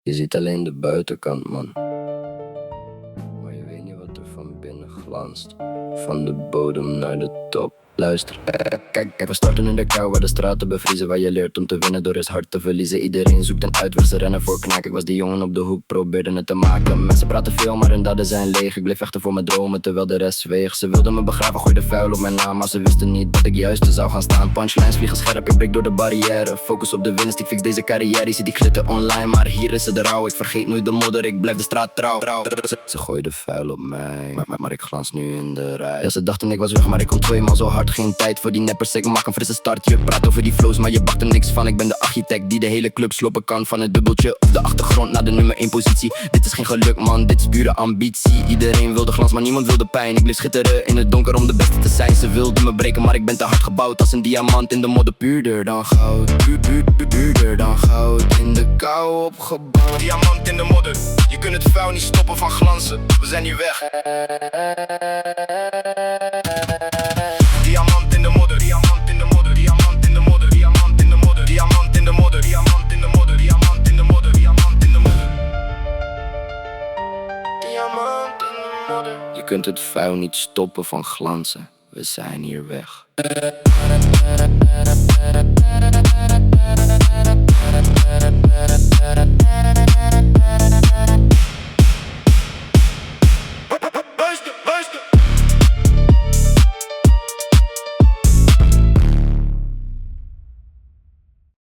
Je ziet alleen de buitenkant, man. Maar je weet niet wat er van binnen glanst. Van de bodem naar de top. Luister, kijk, we starten in de kou waar de straten bevriezen. Waar je leert om te winnen door eens hard te verliezen. Iedereen zoekt een uitweg, ze rennen voor knaak. Ik was die jongen op de hoek, probeerde het te maken. Mensen praten veel, maar hun daden zijn leeg. Ik bleef vechten voor mijn dromen, terwijl de rest zweeg. Ze wilden me begraven, gooiden vuil op mijn naam. Maar ze wisten niet dat ik juist zou gaan staan. Punchlines vliegen scherp, ik breek door de barrière. Focus op de winst, ik fix deze carrière. Je ziet die glitter online, maar hier is het rauw. Ik vergeet nooit de modder, ik blijf de straat trouw. Ze gooiden vuil op mij, maar ik glans nu in de rij. Ja, ze dachten ik was weg, maar ik kom tweemaal zo hard. Geen tijd voor die neppers, ik maak een frisse start. Je praat over die flows, maar je bakt er niks van. Ik ben de architect die de hele club slopen kan. Van het dubbeltje op de achtergrond naar de nummer 1 positie. Dit is geen geluk, man, dit is pure ambitie. Iedereen wil de glans, maar niemand wil de pijn. Ik bleef schitteren in het donker om de beste te zijn. Ze wilden me breken, maar ik ben te hard gebouwd. Als een diamant in de modder, puurder dan goud. Puurder dan goud, in de kou opgebouwd. Diamant in de modder, je kunt het vuil niet stoppen van glanzen. We zijn hier weg. Diamant in de modder, diamant in de modder, diamant in de modder, diamant in de modder, diamant in de modder, diamant in de modder, diamant in de modder, diamant in de modder. Diamant in de modder. Je kunt het vuil niet stoppen van glanzen. We zijn hier weg.